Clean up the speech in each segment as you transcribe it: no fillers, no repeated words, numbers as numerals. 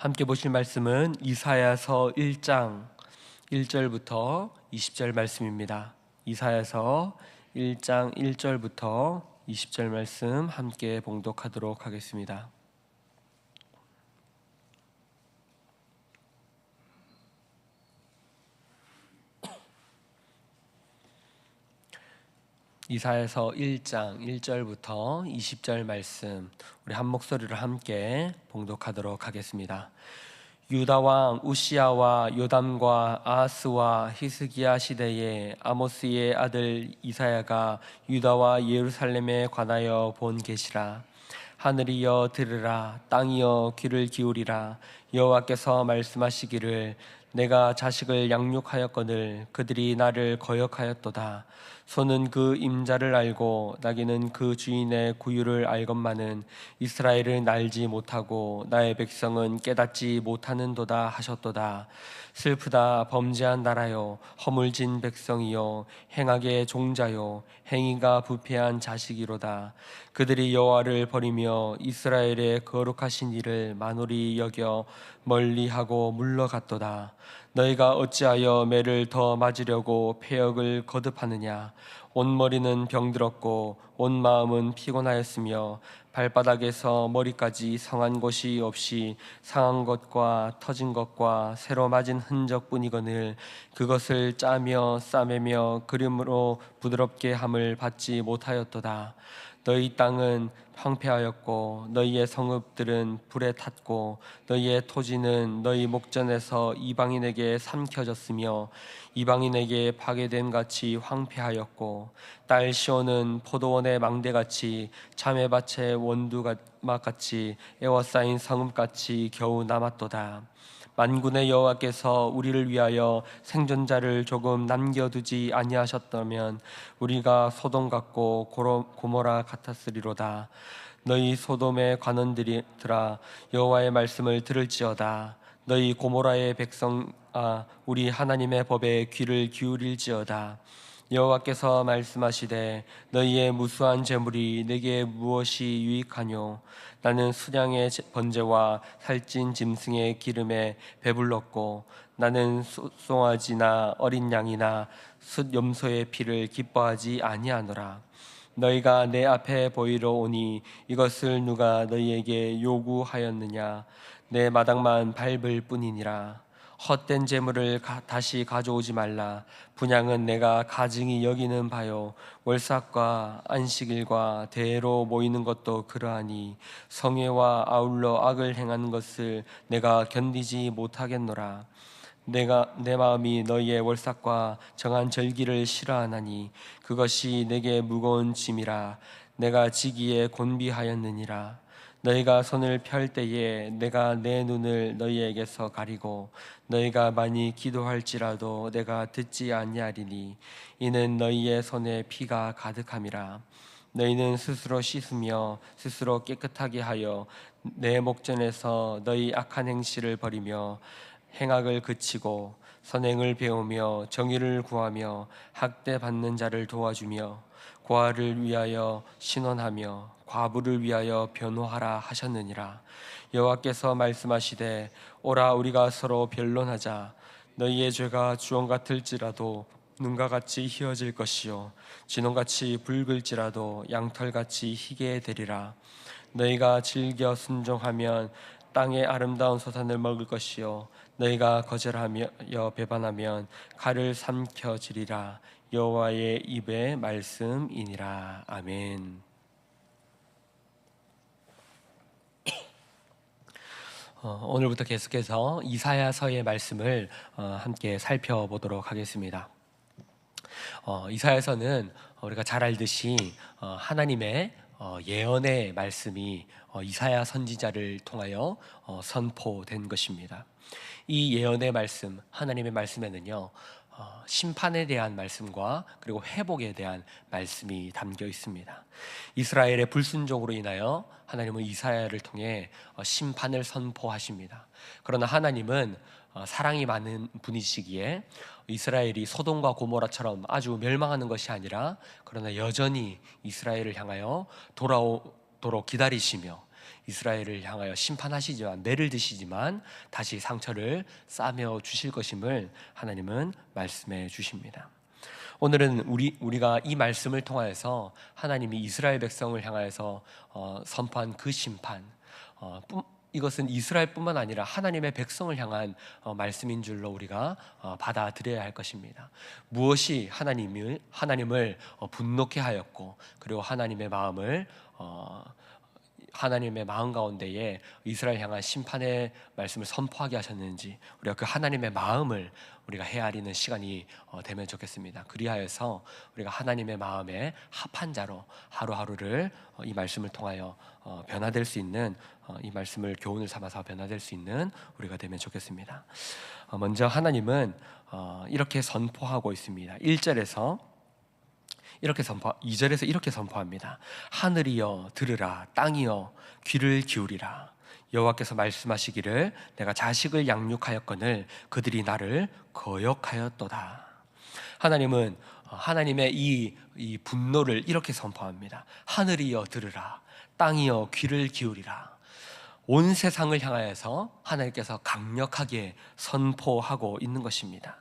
함께 보실 말씀은 이사야서 1장 1절부터 20절 말씀입니다. 이사야서 1장 1절부터 20절 말씀 함께 봉독하도록 하겠습니다. 이사야서 1장 1절부터 20절 말씀 우리 한 목소리로 함께 봉독하도록 하겠습니다. 유다 왕 우시야와 요담과 아하스와 히스기야 시대에 아모스의 아들 이사야가 유다와 예루살렘에 관하여 본 계시라. 하늘이여 들으라, 땅이여 귀를 기울이라. 여호와께서 말씀하시기를 내가 자식을 양육하였거늘 그들이 나를 거역하였도다. 소는 그 임자를 알고 나귀는 그 주인의 구유를 알건만은 이스라엘은 알지 못하고 나의 백성은 깨닫지 못하는도다 하셨도다. 슬프다 범죄한 나라요, 허물진 백성이요, 행악의 종자요, 행위가 부패한 자식이로다. 그들이 여호와를 버리며 이스라엘의 거룩하신 이를 만홀히 여겨 멀리하고 물러갔도다. 너희가 어찌하여 매를 더 맞으려고 패역을 거듭하느냐. 온 머리는 병들었고 온 마음은 피곤하였으며 발바닥에서 머리까지 성한 곳이 없이 상한 것과 터진 것과 새로 맞은 흔적뿐이거늘 그것을 짜며 싸매며 그림으로 부드럽게 함을 받지 못하였도다. 너희 땅은 황폐하였고 너희의 성읍들은 불에 탔고 너희의 토지는 너희 목전에서 이방인에게 삼켜졌으며 이방인에게 파괴됨 같이 황폐하였고 딸 시온은 포도원의 망대같이 자매밭의 원두막같이 에워싸인 성읍같이 겨우 남았도다. 만군의 여호와께서 우리를 위하여 생존자를 조금 남겨두지 아니하셨다면 우리가 소돔 같고 고모라 같았으리로다. 너희 소돔의 관원들아 여호와의 말씀을 들을지어다. 너희 고모라의 백성아 우리 하나님의 법에 귀를 기울일지어다. 여호와께서 말씀하시되 너희의 무수한 재물이 내게 무엇이 유익하뇨. 나는 수량의 번제와 살찐 짐승의 기름에 배불렀고 나는 송아지나 어린 양이나 숫 염소의 피를 기뻐하지 아니하노라. 너희가 내 앞에 보이러 오니 이것을 누가 너희에게 요구하였느냐. 내 마당만 밟을 뿐이니라. 헛된 재물을 다시 가져오지 말라. 분향은 내가 가증히 여기는 바요. 월삭과 안식일과 대회로 모이는 것도 그러하니 성회와 아울러 악을 행하는 것을 내가 견디지 못하겠노라. 내가 내 마음이 너희의 월삭과 정한 절기를 싫어하나니 그것이 내게 무거운 짐이라. 내가 지기에 곤비하였느니라. 너희가 손을 펼 때에 내가 내 눈을 너희에게서 가리고 너희가 많이 기도할지라도 내가 듣지 아니하리니 이는 너희의 손에 피가 가득함이라. 너희는 스스로 씻으며 스스로 깨끗하게 하여 내 목전에서 너희 악한 행실을 버리며 행악을 그치고 선행을 배우며 정의를 구하며 학대받는 자를 도와주며 고아를 위하여 신원하며 과부를 위하여 변호하라 하셨느니라. 여호와께서 말씀하시되 오라 우리가 서로 변론하자. 너희의 죄가 주홍 같을지라도 눈과 같이 희어질 것이요 진홍같이 붉을지라도 양털같이 희게 되리라. 너희가 즐겨 순종하면 땅의 아름다운 소산을 먹을 것이요 너희가 거절하며 배반하면 칼을 삼켜지리라. 여호와의 입의 말씀이니라. 아멘. 오늘부터 계속해서 이사야서의 말씀을 함께 살펴보도록 하겠습니다. 이사야서는 우리가 잘 알듯이 하나님의 예언의 말씀이 이사야 선지자를 통하여 선포된 것입니다. 이 예언의 말씀, 하나님의 말씀에는요 심판에 대한 말씀과 그리고 회복에 대한 말씀이 담겨 있습니다. 이스라엘의 불순종으로 인하여 하나님은 이사야를 통해 심판을 선포하십니다. 그러나 하나님은 사랑이 많은 분이시기에 이스라엘이 소돔과 고모라처럼 아주 멸망하는 것이 아니라 그러나 여전히 이스라엘을 향하여 돌아오도록 기다리시며 이스라엘을 향하여 심판하시지만, 매를 드시지만 다시 상처를 싸매어 주실 것임을 하나님은 말씀해 주십니다. 오늘은 우리가 이 말씀을 통하여서 하나님이 이스라엘 백성을 향하여서 선포한 그 심판, 이것은 이스라엘뿐만 아니라 하나님의 백성을 향한 말씀인 줄로 우리가 받아들여야 할 것입니다. 무엇이 하나님을 분노케 하였고, 그리고 하나님의 마음 가운데에 이스라엘 향한 심판의 말씀을 선포하게 하셨는지, 우리가 그 하나님의 마음을 우리가 헤아리는 시간이 되면 좋겠습니다. 그리하여서 우리가 하나님의 마음에 합한 자로 하루하루를 이 말씀을 통하여 변화될 수 있는, 이 말씀을 교훈을 삼아서 변화될 수 있는 우리가 되면 좋겠습니다. 먼저 하나님은 이렇게 선포하고 있습니다. 1절에서 이렇게 2절에서 이렇게 선포합니다. 하늘이여 들으라, 땅이여 귀를 기울이라. 여호와께서 말씀하시기를 내가 자식을 양육하였거늘 그들이 나를 거역하였도다. 하나님은 하나님의 이 분노를 이렇게 선포합니다. 하늘이여 들으라, 땅이여 귀를 기울이라. 온 세상을 향하여서 하나님께서 강력하게 선포하고 있는 것입니다.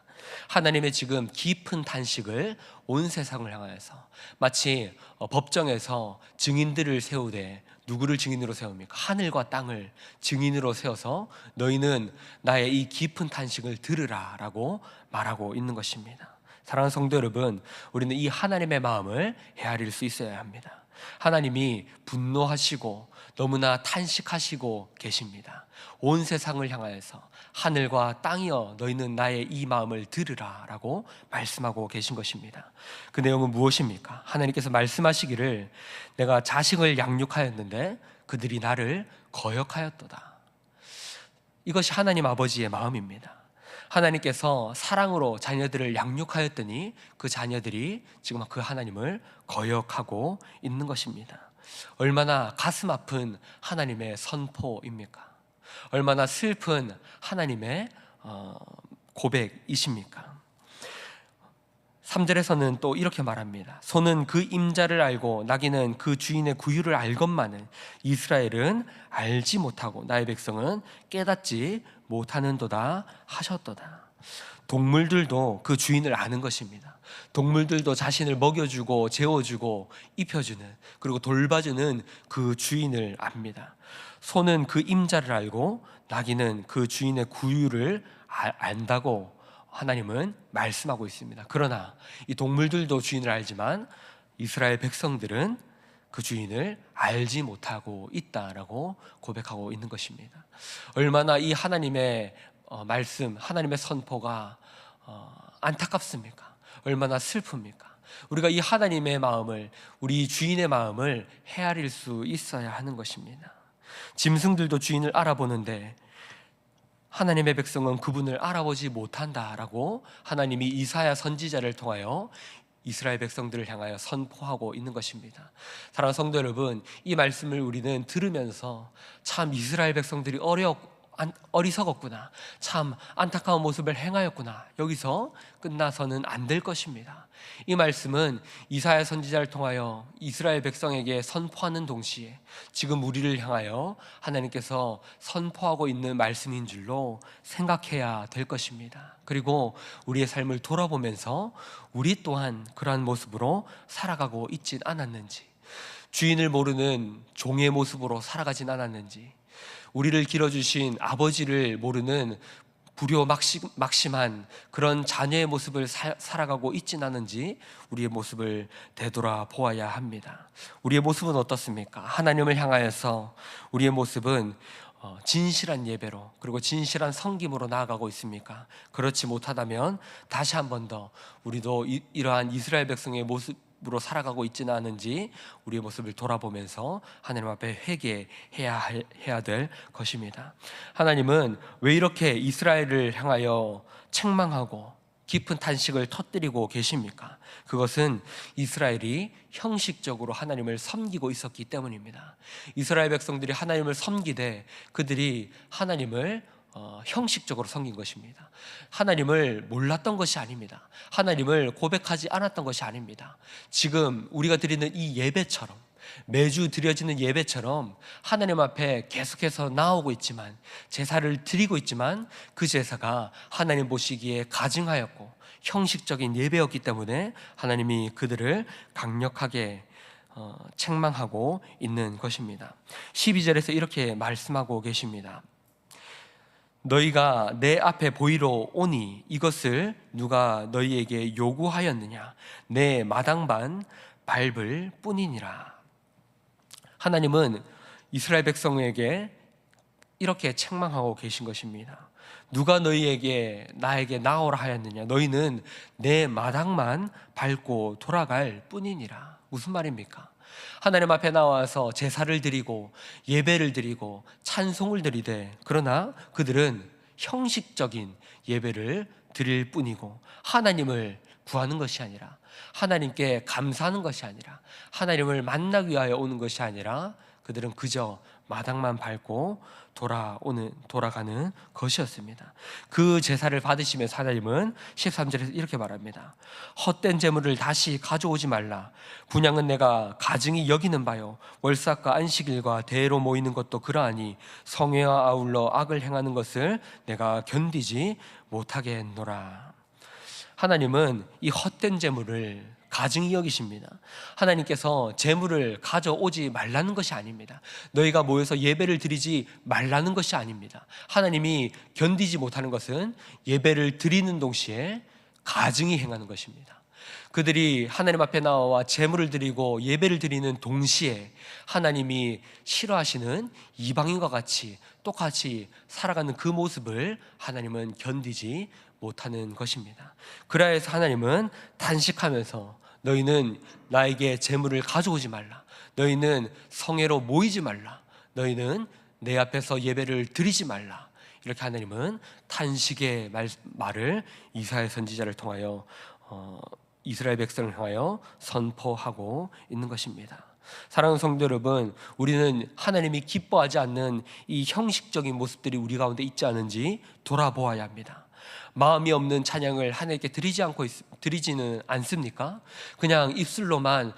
하나님의 지금 깊은 탄식을 온 세상을 향하여서, 마치 법정에서 증인들을 세우되 누구를 증인으로 세웁니까? 하늘과 땅을 증인으로 세워서 너희는 나의 이 깊은 탄식을 들으라 라고 말하고 있는 것입니다. 사랑하는 성도 여러분, 우리는 이 하나님의 마음을 헤아릴 수 있어야 합니다. 하나님이 분노하시고 너무나 탄식하시고 계십니다. 온 세상을 향하여서 하늘과 땅이여 너희는 나의 이 마음을 들으라 라고 말씀하고 계신 것입니다. 그 내용은 무엇입니까? 하나님께서 말씀하시기를 내가 자식을 양육하였는데 그들이 나를 거역하였도다. 이것이 하나님 아버지의 마음입니다. 하나님께서 사랑으로 자녀들을 양육하였더니 그 자녀들이 지금 그 하나님을 거역하고 있는 것입니다. 얼마나 가슴 아픈 하나님의 선포입니까? 얼마나 슬픈 하나님의 고백이십니까? 3절에서는 또 이렇게 말합니다. 소는 그 임자를 알고 나귀는 그 주인의 구유를 알건만은 이스라엘은 알지 못하고 나의 백성은 깨닫지 못하는도다 하셨도다. 동물들도 그 주인을 아는 것입니다. 동물들도 자신을 먹여주고 재워주고 입혀주는, 그리고 돌봐주는 그 주인을 압니다. 소는 그 임자를 알고 나귀는 그 주인의 구유를 안다고 하나님은 말씀하고 있습니다. 그러나 이 동물들도 주인을 알지만 이스라엘 백성들은 그 주인을 알지 못하고 있다라고 고백하고 있는 것입니다. 얼마나 이 하나님의 말씀, 하나님의 선포가 안타깝습니까? 얼마나 슬픕니까? 우리가 이 하나님의 마음을, 우리 주인의 마음을 헤아릴 수 있어야 하는 것입니다. 짐승들도 주인을 알아보는데 하나님의 백성은 그분을 알아보지 못한다라고 하나님이 이사야 선지자를 통하여 이스라엘 백성들을 향하여 선포하고 있는 것입니다. 사랑하는 성도 여러분, 이 말씀을 우리는 들으면서 참 이스라엘 백성들이 어리석었구나, 참 안타까운 모습을 행하였구나, 여기서 끝나서는 안 될 것입니다. 이 말씀은 이사야 선지자를 통하여 이스라엘 백성에게 선포하는 동시에 지금 우리를 향하여 하나님께서 선포하고 있는 말씀인 줄로 생각해야 될 것입니다. 그리고 우리의 삶을 돌아보면서 우리 또한 그러한 모습으로 살아가고 있진 않았는지, 주인을 모르는 종의 모습으로 살아가진 않았는지, 우리를 길어주신 아버지를 모르는 불효막심한 그런 자녀의 모습을 살아가고 있진 않은지 우리의 모습을 되돌아 보아야 합니다. 우리의 모습은 어떻습니까? 하나님을 향하여서 우리의 모습은 진실한 예배로, 그리고 진실한 섬김으로 나아가고 있습니까? 그렇지 못하다면 다시 한 번 더 우리도 이러한 이스라엘 백성의 모습으로 살아가고 있지는 않은지 우리의 모습을 돌아보면서 하나님 앞에 회개해야 될 것입니다. 하나님은 왜 이렇게 이스라엘을 향하여 책망하고 깊은 탄식을 터뜨리고 계십니까? 그것은 이스라엘이 형식적으로 하나님을 섬기고 있었기 때문입니다. 이스라엘 백성들이 하나님을 섬기되 그들이 하나님을 형식적으로 섬긴 것입니다. 하나님을 몰랐던 것이 아닙니다. 하나님을 고백하지 않았던 것이 아닙니다. 지금 우리가 드리는 이 예배처럼 매주 드려지는 예배처럼 하나님 앞에 계속해서 나오고 있지만, 제사를 드리고 있지만 그 제사가 하나님 보시기에 가증하였고 형식적인 예배였기 때문에 하나님이 그들을 강력하게 책망하고 있는 것입니다. 12절에서 이렇게 말씀하고 계십니다. 너희가 내 앞에 보이러 오니 이것을 누가 너희에게 요구하였느냐? 내 마당만 밟을 뿐이니라. 하나님은 이스라엘 백성에게 이렇게 책망하고 계신 것입니다. 누가 너희에게 나에게 나오라 하였느냐? 너희는 내 마당만 밟고 돌아갈 뿐이니라. 무슨 말입니까? 하나님 앞에 나와서 제사를 드리고 예배를 드리고 찬송을 드리되, 그러나 그들은 형식적인 예배를 드릴 뿐이고 하나님을 구하는 것이 아니라, 하나님께 감사하는 것이 아니라, 하나님을 만나기 위하여 오는 것이 아니라 그들은 그저 마당만 밟고 돌아가는 것이었습니다. 그 제사를 받으시면서 하나님은 13절에서 이렇게 말합니다. 헛된 재물을 다시 가져오지 말라. 분향은 내가 가증히 여기는 바요, 월삭과 안식일과 대회로 모이는 것도 그러하니 성회와 아울러 악을 행하는 것을 내가 견디지 못하겠노라. 하나님은 이 헛된 재물을 가증히 여기십니다. 하나님께서 재물을 가져오지 말라는 것이 아닙니다. 너희가 모여서 예배를 드리지 말라는 것이 아닙니다. 하나님이 견디지 못하는 것은 예배를 드리는 동시에 가증히 행하는 것입니다. 그들이 하나님 앞에 나와 제물을 드리고 예배를 드리는 동시에 하나님이 싫어하시는 이방인과 같이 똑같이 살아가는 그 모습을 하나님은 견디지 못하는 것입니다. 그래서 하나님은 단식하면서 너희는 나에게 제물을 가져오지 말라, 너희는 성회로 모이지 말라, 너희는 내 앞에서 예배를 드리지 말라, 이렇게 하나님은 탄식의 말을 이사야 선지자를 통하여 이스라엘 백성을 향하여 선포하고 있는 것입니다. 사랑하는 성도 여러분, 우리는 하나님이 기뻐하지 않는 이 형식적인 모습들이 우리 가운데 있지 않은지 돌아보아야 합니다. 마음이 없는 찬양을 하나님께 드리지는 않습니까? 그냥 입술로만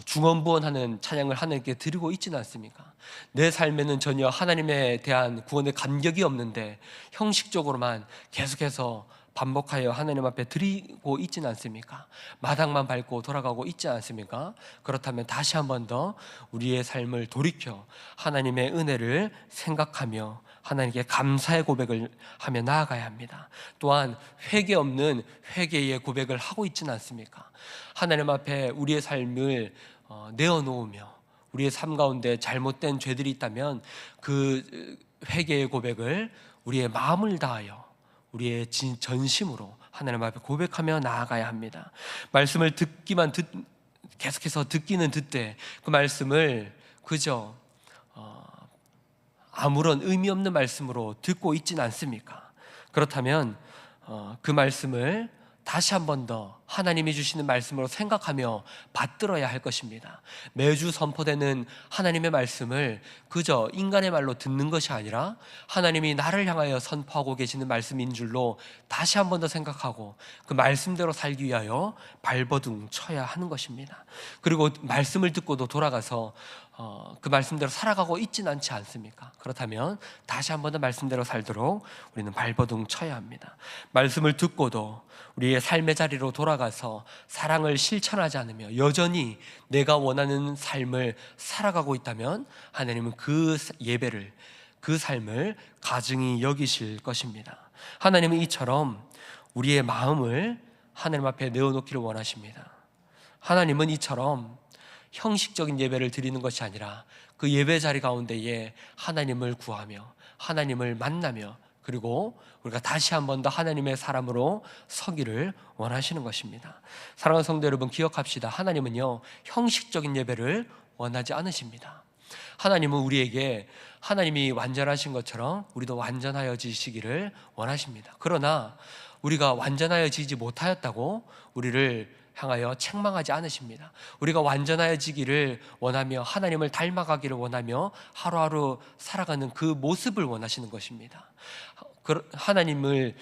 중언부언하는 찬양을 하나님께 드리고 있지는 않습니까? 내 삶에는 전혀 하나님에 대한 구원의 감격이 없는데 형식적으로만 계속해서 반복하여 하나님 앞에 드리고 있지는 않습니까? 마당만 밟고 돌아가고 있지 않습니까? 그렇다면 다시 한 번 더 우리의 삶을 돌이켜 하나님의 은혜를 생각하며 하나님께 감사의 고백을 하며 나아가야 합니다. 또한 회개 없는 회개의 고백을 하고 있지는 않습니까? 하나님 앞에 우리의 삶을 내어놓으며 우리의 삶 가운데 잘못된 죄들이 있다면 그 회개의 고백을 우리의 마음을 다하여 우리의 전심으로 하나님 앞에 고백하며 나아가야 합니다. 말씀을 계속해서 듣기는 듣되 그 말씀을 그저 아무런 의미 없는 말씀으로 듣고 있지는 않습니까? 그렇다면 그 말씀을 다시 한 번 더 하나님이 주시는 말씀으로 생각하며 받들어야 할 것입니다. 매주 선포되는 하나님의 말씀을 그저 인간의 말로 듣는 것이 아니라 하나님이 나를 향하여 선포하고 계시는 말씀인 줄로 다시 한 번 더 생각하고 그 말씀대로 살기 위하여 발버둥 쳐야 하는 것입니다. 그리고 말씀을 듣고도 돌아가서 그 말씀대로 살아가고 있지는 않지 않습니까? 그렇다면 다시 한 번 더 말씀대로 살도록 우리는 발버둥 쳐야 합니다. 말씀을 듣고도 우리의 삶의 자리로 돌아가서 사랑을 실천하지 않으며 여전히 내가 원하는 삶을 살아가고 있다면 하나님은 그 예배를, 그 삶을 가증히 여기실 것입니다. 하나님은 이처럼 우리의 마음을 하나님 앞에 내어놓기를 원하십니다. 하나님은 이처럼 형식적인 예배를 드리는 것이 아니라 그 예배 자리 가운데에 하나님을 구하며 하나님을 만나며 그리고 우리가 다시 한 번 더 하나님의 사람으로 서기를 원하시는 것입니다. 사랑하는 성도 여러분, 기억합시다. 하나님은요, 형식적인 예배를 원하지 않으십니다. 하나님은 우리에게 하나님이 완전하신 것처럼 우리도 완전하여지시기를 원하십니다. 그러나 우리가 완전하여지지 못하였다고 우리를 향하여 책망하지 않으십니다. 우리가 완전하여지기를 원하며 하나님을 닮아가기를 원하며 하루하루 살아가는 그 모습을 원하시는 것입니다. 하나님을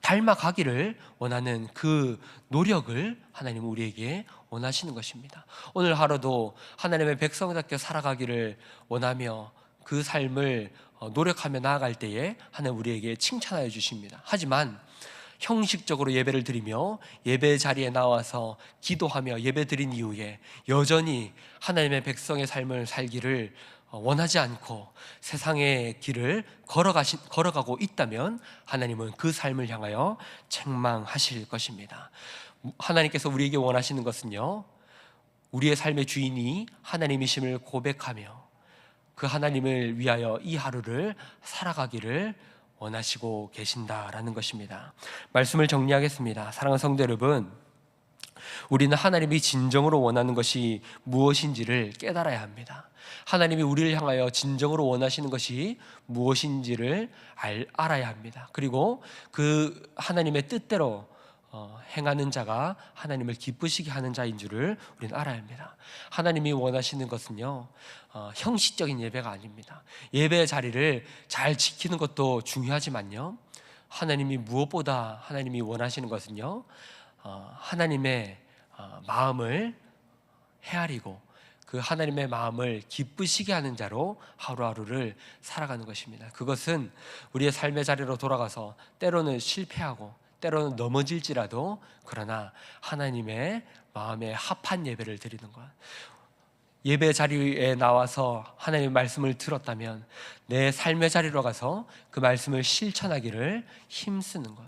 닮아가기를 원하는 그 노력을 하나님은 우리에게 원하시는 것입니다. 오늘 하루도 하나님의 백성답게 살아가기를 원하며 그 삶을 노력하며 나아갈 때에 하나님 우리에게 칭찬하여 주십니다. 하지만 형식적으로 예배를 드리며 예배 자리에 나와서 기도하며 예배 드린 이후에 여전히 하나님의 백성의 삶을 살기를 원하지 않고 세상의 길을 걸어가고 있다면 하나님은 그 삶을 향하여 책망하실 것입니다. 하나님께서 우리에게 원하시는 것은요, 우리의 삶의 주인이 하나님이심을 고백하며 그 하나님을 위하여 이 하루를 살아가기를 원하시고 계신다라는 것입니다. 말씀을 정리하겠습니다. 사랑하는 성도 여러분, 우리는 하나님이 진정으로 원하는 것이 무엇인지를 깨달아야 합니다. 하나님이 우리를 향하여 진정으로 원하시는 것이 무엇인지를 알아야 합니다. 그리고 그 하나님의 뜻대로 행하는 자가 하나님을 기쁘시게 하는 자인 줄을 우리는 알아야 합니다. 하나님이 원하시는 것은요, 형식적인 예배가 아닙니다. 예배 자리를 잘 지키는 것도 중요하지만요, 하나님이 무엇보다 하나님이 원하시는 것은요, 하나님의 마음을 헤아리고 그 하나님의 마음을 기쁘시게 하는 자로 하루하루를 살아가는 것입니다. 그것은 우리의 삶의 자리로 돌아가서 때로는 실패하고 때로는 넘어질지라도 그러나 하나님의 마음에 합한 예배를 드리는 것, 예배 자리에 나와서 하나님의 말씀을 들었다면 내 삶의 자리로 가서 그 말씀을 실천하기를 힘쓰는 것,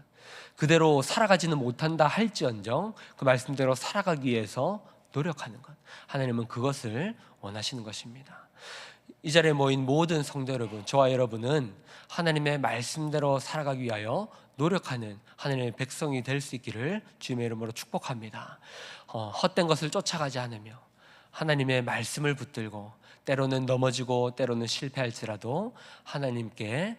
그대로 살아가지는 못한다 할지언정 그 말씀대로 살아가기 위해서 노력하는 것, 하나님은 그것을 원하시는 것입니다. 이 자리에 모인 모든 성도 여러분, 저와 여러분은 하나님의 말씀대로 살아가기 위하여 노력하는 하나님의 백성이 될 수 있기를 주님의 이름으로 축복합니다. 헛된 것을 쫓아가지 않으며 하나님의 말씀을 붙들고 때로는 넘어지고 때로는 실패할지라도 하나님께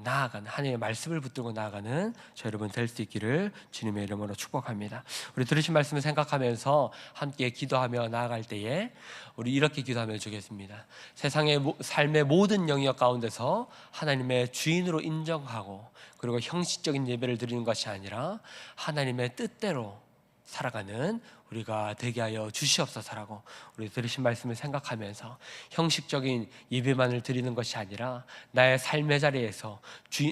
나아가는, 하나님의 말씀을 붙들고 나아가는 저 여러분 될 수 있기를 주님의 이름으로 축복합니다. 우리 들으신 말씀을 생각하면서 함께 기도하며 나아갈 때에 우리 이렇게 기도하며 주겠습니다. 세상의 삶의 모든 영역 가운데서 하나님의 주인으로 인정하고 그리고 형식적인 예배를 드리는 것이 아니라 하나님의 뜻대로 살아가는 우리가 되게 하여 주시옵소서라고 우리 들으신 말씀을 생각하면서 형식적인 예배만을 드리는 것이 아니라 나의 삶의 자리에서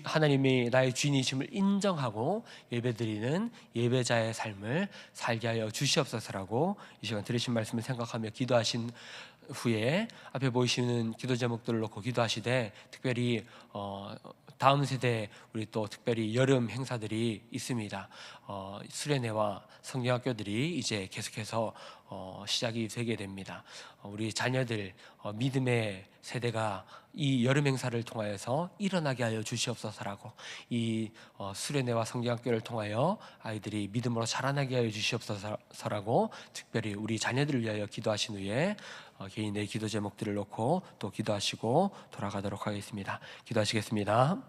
하나님이 나의 주인이심을 인정하고 예배드리는 예배자의 삶을 살게 하여 주시옵소서라고 이 시간 들으신 말씀을 생각하며 기도하신 후에 앞에 보이시는 기도 제목들을 놓고 기도하시되, 특별히 다음 세대 우리 또 특별히 여름 행사들이 있습니다. 수련회와 성경학교들이 이제 계속해서 시작이 되게 됩니다. 우리 자녀들 믿음의 세대가 이 여름 행사를 통하여서 일어나게 하여 주시옵소서라고, 이 수련회와 성경학교를 통하여 아이들이 믿음으로 자라나게 하여 주시옵소서라고 특별히 우리 자녀들을 위하여 기도하신 후에 개인의 기도 제목들을 놓고 또 기도하시고 돌아가도록 하겠습니다. 기도하시겠습니다.